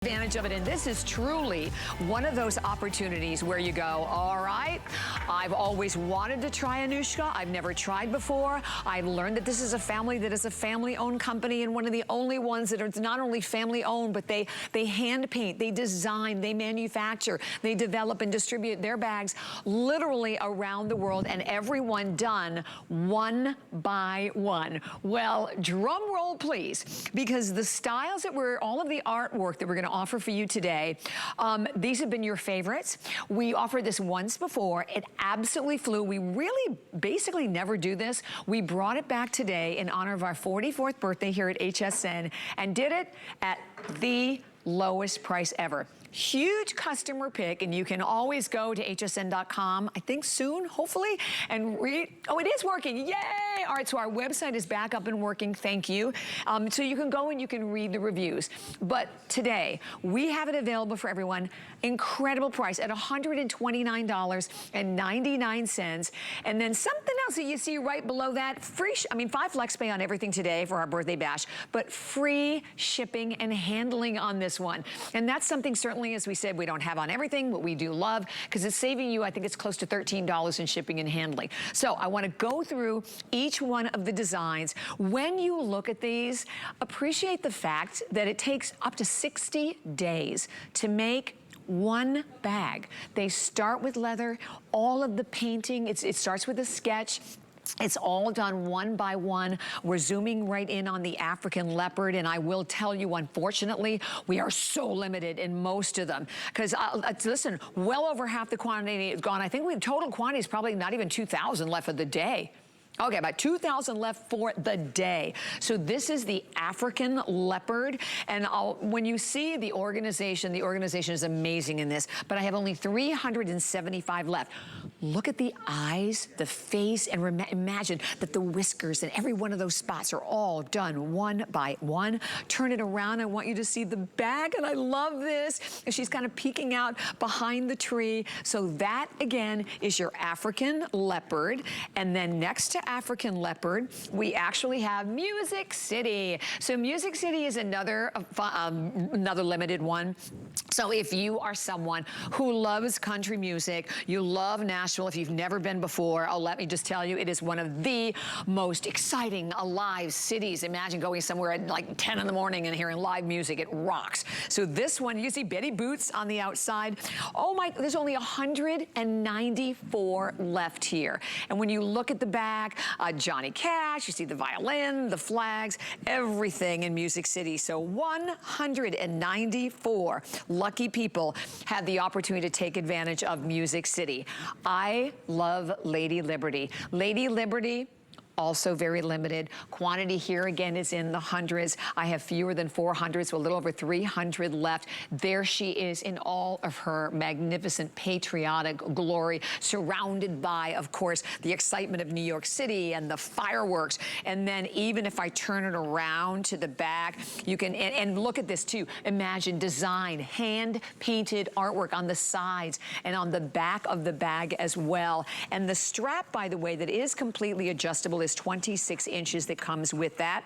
Advantage of it, and this is truly one of those opportunities where you go, all right, I've always wanted to try Anuschka. I've never tried before. I've learned that this is a family that is a family-owned company, and one of the only ones that are not only family-owned, but they hand paint, they design, they manufacture, they develop and distribute their bags literally around the world, and everyone done one by one. Well, drum roll please, because the styles that all of the artwork that we're going to offer for you today, these have been your favorites. We offered this once before. It absolutely flew. We really basically never do this. We brought it back today in honor of our 44th birthday here at HSN and did it at the lowest price ever. Huge customer pick, and you can always go to hsn.com, I think soon, hopefully, and read. Oh, it is working. Yay! All right, so our website is back up and working. Thank you. So you can go and you can read the reviews. But today, we have it available for everyone. Incredible price at $129.99. And then something else that you see right below that, free, 5 flex pay on everything today for our birthday bash, but free shipping and handling on this one. And that's something certainly, as we said, we don't have on everything, but we do love, because it's saving you, I think it's close to $13 in shipping and handling. So I want to go through each one of the designs. When you look at these, appreciate the fact that it takes up to 60 days to make one bag. They start with leather, all of the painting, it starts with a sketch. It's all done one by one. We're zooming right in on the African leopard, and I will tell you, unfortunately, we are so limited in most of them. Because, listen, well over half the quantity is gone. I think total quantity is probably not even 2,000 left of the day. Okay, about 2,000 left for the day. So this is the African leopard. And when you see the organization is amazing in this, but I have only 375 left. Look at the eyes, the face, and imagine that the whiskers and every one of those spots are all done one by one. Turn it around, I want you to see the bag, and I love this. And she's kind of peeking out behind the tree. So that, again, is your African leopard. And then next to African leopard, we actually have Music City. So Music City is another limited one. So if you are someone who loves country music, you love Nashville, if you've never been before, let me just tell you, it is one of the most exciting, alive cities. Imagine going somewhere at like 10 in the morning and hearing live music. It rocks. So this one, you see Betty Boots on the outside. Oh my, there's only 194 left here. And when you look at the back, Johnny Cash, you see the violin, the flags, everything in Music City. So 194 lucky people had the opportunity to take advantage of Music City. I love Lady Liberty. Lady Liberty, also very limited. Quantity here again is in the hundreds. I have fewer than 400, so a little over 300 left. There she is in all of her magnificent patriotic glory, surrounded by, of course, the excitement of New York City and the fireworks. And then even if I turn it around to the back, you can, and look at this too. Imagine design, hand-painted artwork on the sides and on the back of the bag as well. And the strap, by the way, that is completely adjustable is 26 inches that comes with that.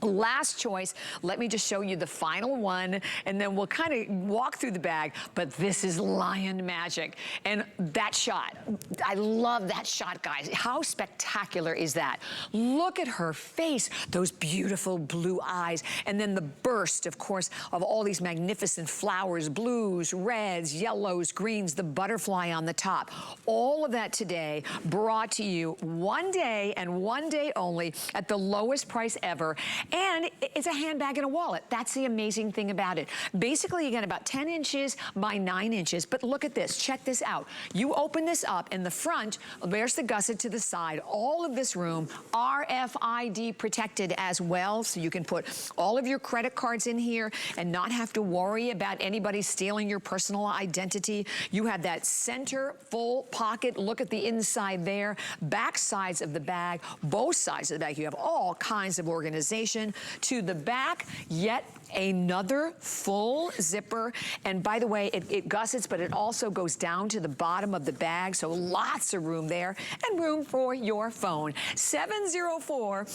Last choice, let me just show you the final one, and then we'll kind of walk through the bag, but this is Lion Magic. And that shot, I love that shot, guys. How spectacular is that? Look at her face, those beautiful blue eyes, and then the burst, of course, of all these magnificent flowers, blues, reds, yellows, greens, the butterfly on the top. All of that today brought to you one day and one day only at the lowest price ever. And it's a handbag and a wallet. That's the amazing thing about it. Basically, you get about 10 inches by 9 inches. But look at this. Check this out. You open this up. In the front, there's the gusset to the side. All of this room, RFID protected as well. So you can put all of your credit cards in here and not have to worry about anybody stealing your personal identity. You have that center full pocket. Look at the inside there. Back sides of the bag, both sides of the bag. You have all kinds of organization. To the back, yet another full zipper. And by the way, it gussets, but it also goes down to the bottom of the bag. So lots of room there and room for your phone. 704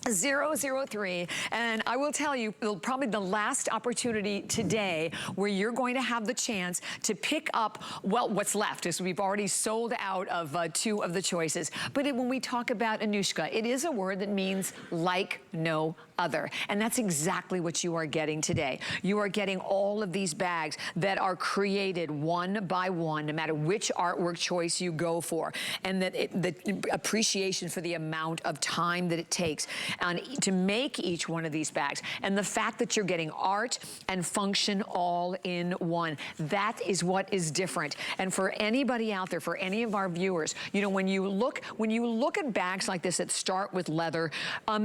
003, and I will tell you, probably the last opportunity today where you're going to have the chance to pick up, well, what's left is we've already sold out of 2 of the choices. But when we talk about Anuschka, it is a word that means like no other. And that's exactly what you are getting today. You are getting all of these bags that are created one by one, no matter which artwork choice you go for. And that the appreciation for the amount of time that it takes to make each one of these bags. And the fact that you're getting art and function all in one. That is what is different. And for anybody out there, for any of our viewers, you know, when you look at bags like this that start with leather,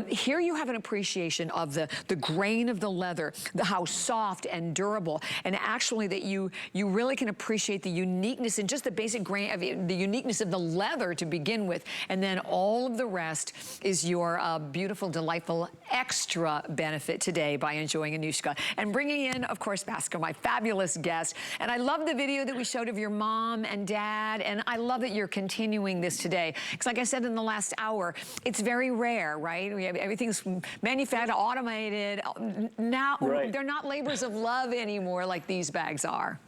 here you have an appreciation of the grain of the leather, how soft and durable, and actually that you really can appreciate the uniqueness and just the basic grain of the uniqueness of the leather to begin with. And then all of the rest is your beautiful, delightful extra benefit today by enjoying Anuschka. And bringing in, of course, Basco, my fabulous guest. And I love the video that we showed of your mom and dad, and I love that you're continuing this today. Because like I said in the last hour, it's very rare, right? We have everything's manufactured, automated. Now, right. They're not labors of love anymore like these bags are.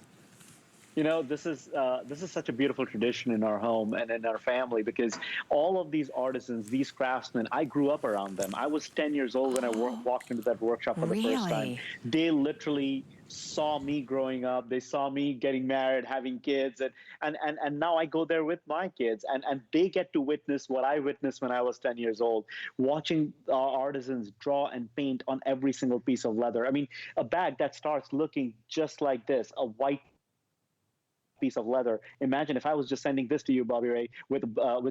You know, this is such a beautiful tradition in our home and in our family, because all of these artisans, these craftsmen, I grew up around them. I was 10 years old when I walked into that workshop for the first time. They literally saw me growing up. They saw me getting married, having kids, and now I go there with my kids, and they get to witness what I witnessed when I was 10 years old, watching our artisans draw and paint on every single piece of leather. I mean, a bag that starts looking just like this, a white piece of leather. Imagine if I was just sending this to you, Bobby Ray, with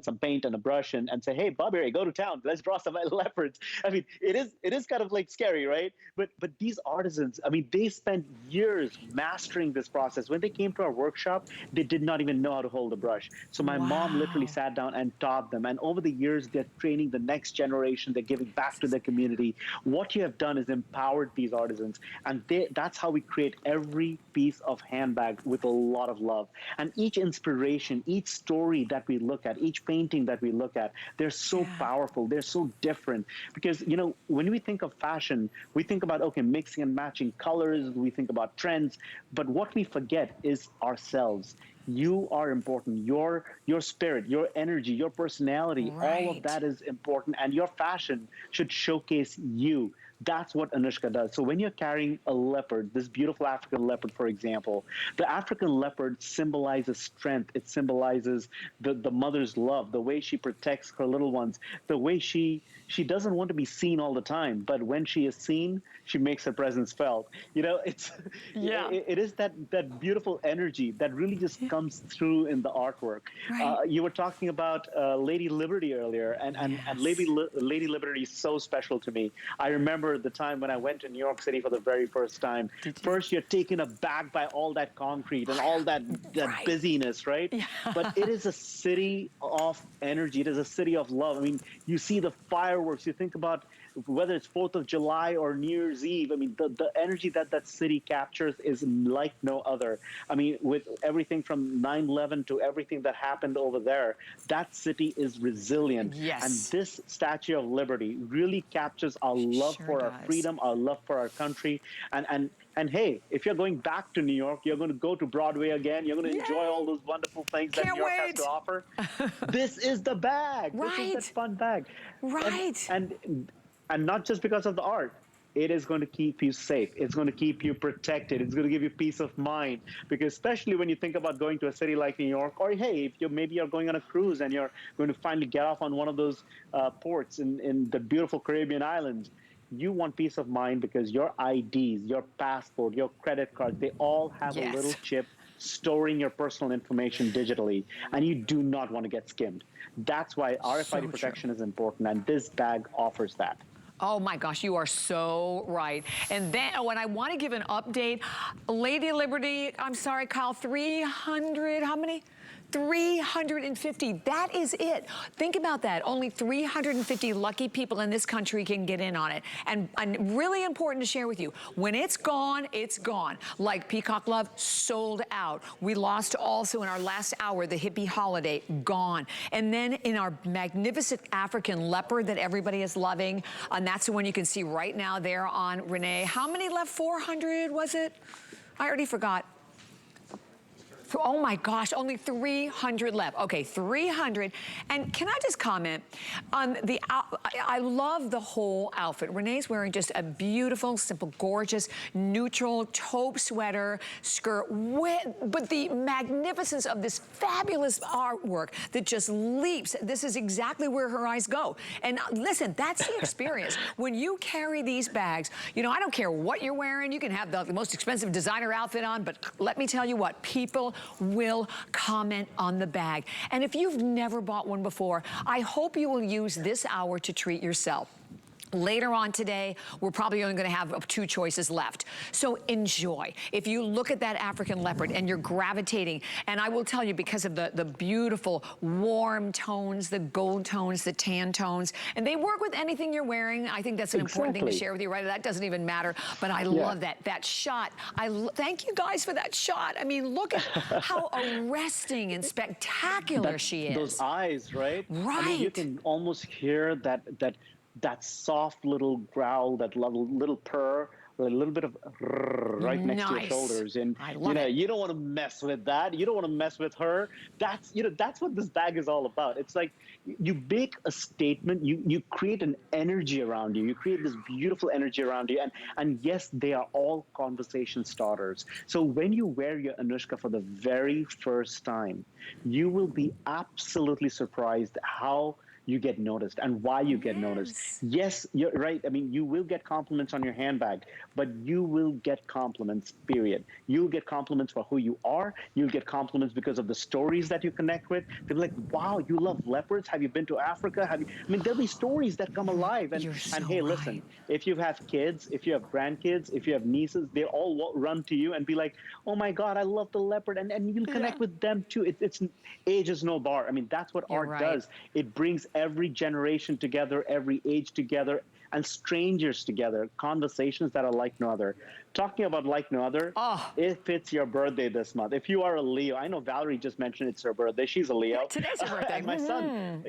some paint and a brush, and say, hey, Bobby Ray, go to town. Let's draw some leopards. I mean, it is kind of like scary, right? But these artisans, I mean, they spent years mastering this process. When they came to our workshop, they did not even know how to hold a brush. So my mom literally sat down and taught them. And over the years, they're training the next generation. They're giving back to their community. What you have done is empowered these artisans. And that's how we create every piece of handbag with a lot of love. And each inspiration, each story that we look at, each painting that we look at, they're so powerful, they're so different. Because, you know, when we think of fashion, we think about, okay, mixing and matching colors, we think about trends, but what we forget is ourselves. You are important. Your spirit, your energy, your personality, all of that is important, and your fashion should showcase you. That's what Anuschka does. So when you're carrying a leopard, this beautiful African leopard, for example, the African leopard symbolizes strength. It symbolizes the mother's love, the way she protects her little ones, the way she doesn't want to be seen all the time, but when she is seen, she makes her presence felt. You know, it is that beautiful energy that really just comes through in the artwork. You were talking about Lady Liberty earlier, and Lady Liberty is so special to me. I remember the time when I went to New York City for the very first time. First, you're taken aback by all that concrete and all that busyness, right? But it is a city of energy. It is a city of love. I mean, you see the fireworks. You think about whether it's 4th of July or New Year's Eve. I mean, the energy that city captures is like no other. I mean, with everything from 9/11 to everything that happened over there, that city is resilient. And this Statue of Liberty really captures our love for our freedom, our love for our country. And hey, if you're going back to New York, you're going to go to Broadway again. You're going to enjoy all those wonderful things that New York has to offer. This is the bag. This is that fun bag. And not just because of the art. It is going to keep you safe. It's going to keep you protected. It's going to give you peace of mind. Because especially when you think about going to a city like New York, or hey, if maybe you're going on a cruise and you're going to finally get off on one of those ports in the beautiful Caribbean islands, you want peace of mind because your IDs, your passport, your credit card, they all have a little chip storing your personal information digitally, and you do not want to get skimmed. That's why RFID protection is important, and this bag offers that. Oh my gosh, you are so right. And then when I want to give an update, Lady Liberty, I'm sorry, Kyle, 300, how many? 350, that is it. Think about that. Only 350 lucky people in this country can get in on it. And really important to share with you, when it's gone, it's gone. Like Peacock Love, sold out. We lost also in our last hour, the hippie holiday, gone. And then in our magnificent African leopard that everybody is loving, and that's the one you can see right now there on Renee. How many left? 400, was it? I already forgot. Oh my gosh, only 300 left. Okay, 300. And can I just comment on the, I love the whole outfit. Renee's wearing just a beautiful, simple, gorgeous, neutral taupe sweater, skirt, but the magnificence of this fabulous artwork that just leaps. This is exactly where her eyes go. And listen, that's the experience. When you carry these bags, you know, I don't care what you're wearing. You can have the most expensive designer outfit on, but let me tell you what, people will comment on the bag. And if you've never bought one before, I hope you will use this hour to treat yourself. Later on today, we're probably only gonna have 2 choices left. So enjoy. If you look at that African leopard and you're gravitating, and I will tell you because of the beautiful warm tones, the gold tones, the tan tones, and they work with anything you're wearing. I think that's an important thing to share with you, right? That doesn't even matter, but I love that shot. Thank you guys for that shot. I mean, look at how arresting and spectacular she is. Those eyes, right? Right. I mean, you can almost hear that soft little growl, that little purr, a little bit of right next to your shoulders. And you know, you don't want to mess with that. You don't want to mess with her. That's, you know, that's what this bag is all about. It's like you make a statement, you create an energy around you. You create this beautiful energy around you. And yes, they are all conversation starters. So when you wear your Anuschka for the very first time, you will be absolutely surprised how you get noticed and why you get noticed. Yes, you're right. I mean, you will get compliments on your handbag, but you will get compliments, period. You'll get compliments for who you are. You'll get compliments because of the stories that you connect with. They'll be like, wow, you love leopards? Have you been to Africa? Have you? I mean, there'll be stories that come alive. And, hey, listen, if you have kids, if you have grandkids, if you have nieces, they all run to you and be like, oh my God, I love the leopard. And you'll connect with them too. It's age is no bar. I mean, that's what art does. It brings every generation together, every age together, and strangers together, conversations that are like no other. Talking about like no other, if it's your birthday this month, if you are a Leo, I know Valerie just mentioned it's her birthday, she's a Leo. Today's her birthday. And my son,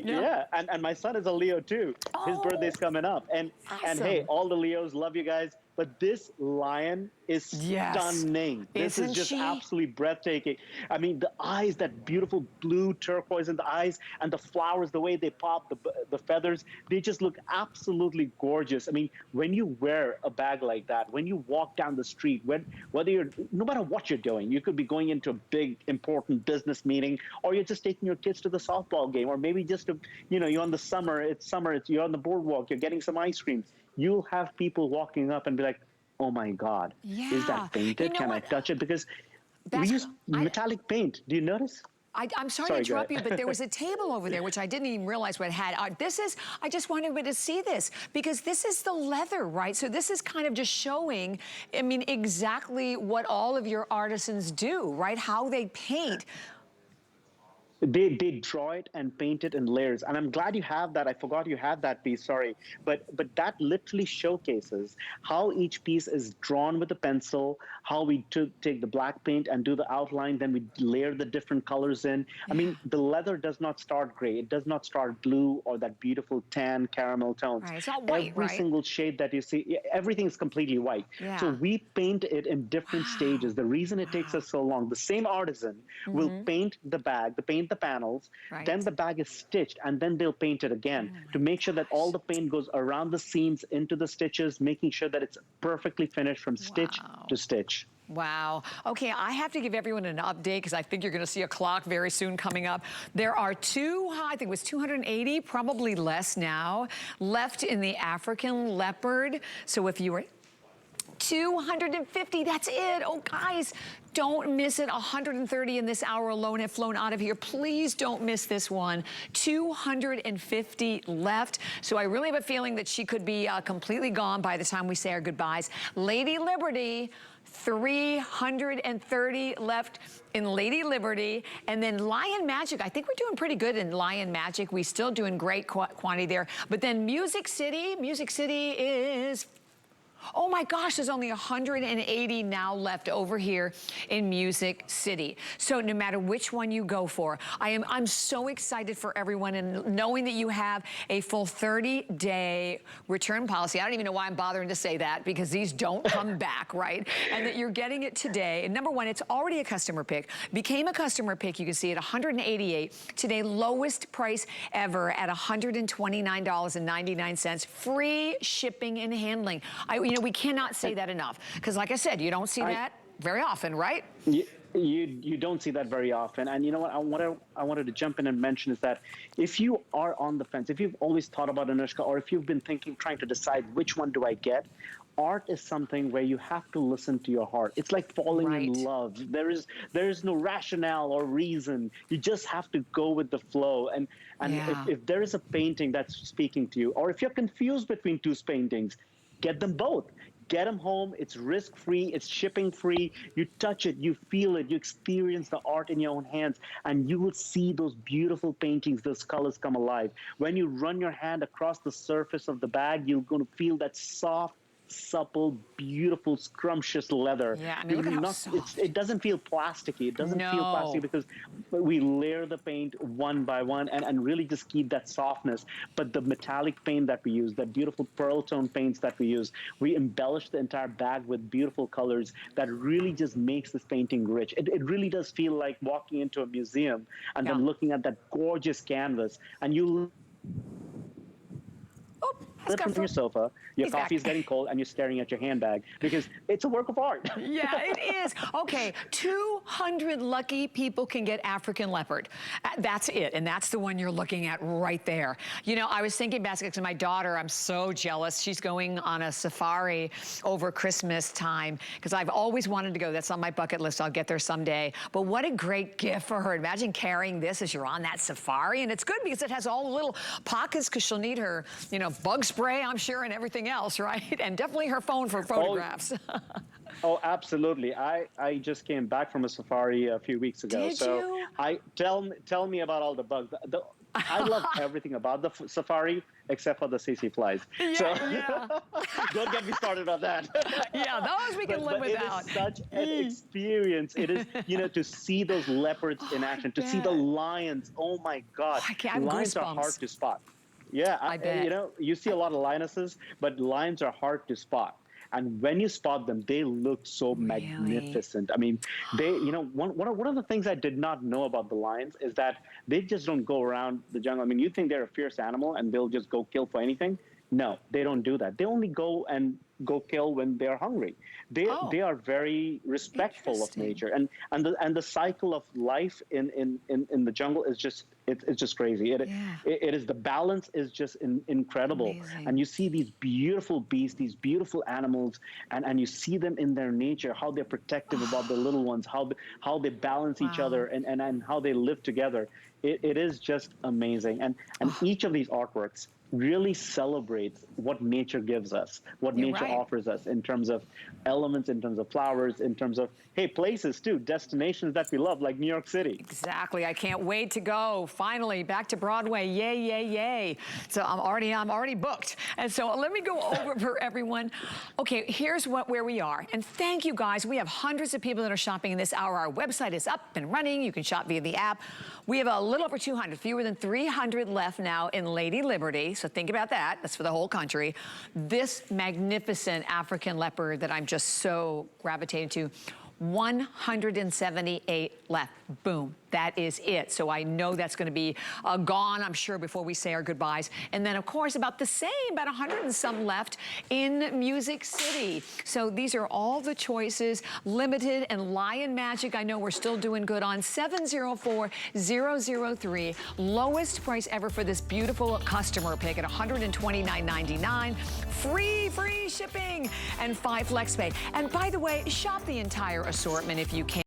and my son is a Leo too. His birthday's coming up. And hey, all the Leos, love you guys. But this lion is stunning. This is just absolutely breathtaking. I mean, the eyes, that beautiful blue turquoise in the eyes, and the flowers, the way they pop, the feathers, they just look absolutely gorgeous. I mean, when you wear a bag like that, when you walk down the street, whether you're, no matter what you're doing, you could be going into a big, important business meeting, or you're just taking your kids to the softball game, or maybe just, you know, you're on the summer, you're on the boardwalk, you're getting some ice cream. You'll have people walking up and be like, oh my God, is that painted? You know Can I touch it? Because we use metallic paint. Do you notice? I'm sorry to interrupt you, but there was a table over there, which I didn't even realize what it had. I just wanted everybody to see this, because this is the leather, right? So this is kind of just showing, I mean, exactly what all of your artisans do, right? How they paint. They draw it and paint it in layers, and I'm glad you have that. I forgot you had that piece, sorry. But that literally showcases how each piece is drawn with a pencil, how we take the black paint and do the outline, then we layer the different colors in. I mean, the leather does not start gray. It does not start blue or that beautiful tan caramel tones. Right, it's all white, Every single shade that you see, everything is completely white. So we paint it in different stages. The reason it takes us so long, the same artisan will paint the bag, the panels, then the bag is stitched, and then they'll paint it again to make sure that all the paint goes around the seams into the stitches, making sure that it's perfectly finished from stitch to stitch. Wow. Okay, I have to give everyone an update because I think you're going to see a clock very soon coming up. There are I think it was 280, probably less now, left in the African leopard. So if you were 250, that's it. Oh, guys, don't miss it. 130 in this hour alone have flown out of here. Please don't miss this one. 250 left. So I really have a feeling that she could be completely gone by the time we say our goodbyes. Lady Liberty, 330 left in Lady Liberty. And then Lion Magic, I think we're doing pretty good in Lion Magic. We're still doing great quantity there. But then Music City is, oh my gosh, there's only 180 now left over here in Music City. So no matter which one you go for, I'm so excited for everyone, and knowing that you have a full 30-day return policy. I don't even know why I'm bothering to say that, because these don't come back, right? And that you're getting it today. And number one, it's already a customer pick. Became a customer pick, you can see it, 188. Today, lowest price ever at $129.99. Free shipping and handling. You know, we cannot say that enough, because like I said, you don't see that very often, right? You don't see that very often. And you know what I wanted to jump in and mention is that if you are on the fence, if you've always thought about Anuschka, or if you've been trying to decide which one do I get, art is something where you have to listen to your heart. It's like falling in love. There is no rationale or reason. You just have to go with the flow. And if there is a painting that's speaking to you, or if you're confused between two paintings, get them both. Get them home. It's risk-free. It's shipping-free. You touch it. You feel it. You experience the art in your own hands, and you will see those beautiful paintings, those colors come alive. When you run your hand across the surface of the bag, you're going to feel that soft, supple, beautiful, scrumptious leather. Yeah, I mean, look at how soft. It doesn't feel plasticky. It doesn't feel plastic, because we layer the paint one by one and really just keep that softness. But the metallic paint that we use, the beautiful pearl tone paints that we use, we embellish the entire bag with beautiful colors that really just makes this painting rich. It really does feel like walking into a museum and then looking at that gorgeous canvas, and you sit from your sofa, your coffee is getting cold, and you're staring at your handbag, because it's a work of art. Yeah, it is. Okay, 200 lucky people can get African leopard. That's it, and that's the one you're looking at right there. You know, I was thinking, because my daughter, I'm so jealous. She's going on a safari over Christmas time, because I've always wanted to go. That's on my bucket list. I'll get there someday. But what a great gift for her. Imagine carrying this as you're on that safari, and it's good because it has all the little pockets, because she'll need her, you know, bug spray, I'm sure, and everything else, right? And definitely her phone for photographs. Oh, absolutely. I just came back from a safari a few weeks ago. Did you? Tell me about all the bugs. I love everything about the safari except for the CC flies. Yeah. Don't get me started on that. Yeah, those we can live without. It is such an experience. It is, you know, to see those leopards in action, to see the lions. Oh my God. Lions are hard to spot. Yeah, I bet. You know, you see a lot of lionesses, but lions are hard to spot. And when you spot them, they look so magnificent. I mean, you know, one of the things I did not know about the lions is that they just don't go around the jungle. I mean, you think they're a fierce animal and they'll just go kill for anything? No, they don't do that. They only go kill when they're hungry. They are very respectful of nature, and the cycle of life in the jungle is just it's just crazy. It is, the balance is just incredible. Amazing. And you see these beautiful beasts, these beautiful animals, and you see them in their nature, how they're protective about the little ones, how they balance each other, and how they live together. It is just amazing, and each of these artworks really celebrates what nature gives us, what nature offers us in terms of elements, in terms of flowers, in terms of, hey, places too, destinations that we love, like New York City. Exactly. I can't wait to go. Finally, back to Broadway. Yay, yay, yay. So I'm already booked. And so let me go over for everyone. Okay, here's where we are. And thank you guys. We have hundreds of people that are shopping in this hour. Our website is up and running. You can shop via the app. We have a little over 200, fewer than 300 left now in Lady Liberty. So think about that. That's for the whole country. This magnificent African leopard that I'm just so gravitating to, 178 left. Boom. That is it. So I know that's going to be gone, I'm sure, before we say our goodbyes. And then, of course, about the same, about 100 and some left in Music City. So these are all the choices. Limited and Lion Magic, I know we're still doing good on. 704003. Lowest price ever for this beautiful customer pick at $129.99. Free shipping and 5 flex pay. And by the way, shop the entire assortment if you can.